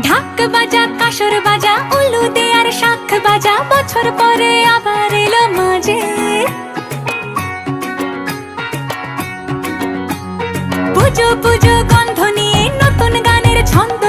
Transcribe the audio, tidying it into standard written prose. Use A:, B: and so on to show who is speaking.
A: ঢাক বাজা কাসর বাজা উলু দে আর শাখ বাজা, বছর পরে আবার এলো মাঝে। পুজো পুজো গন্ধ নিয়ে নতুন গানের ছন্দ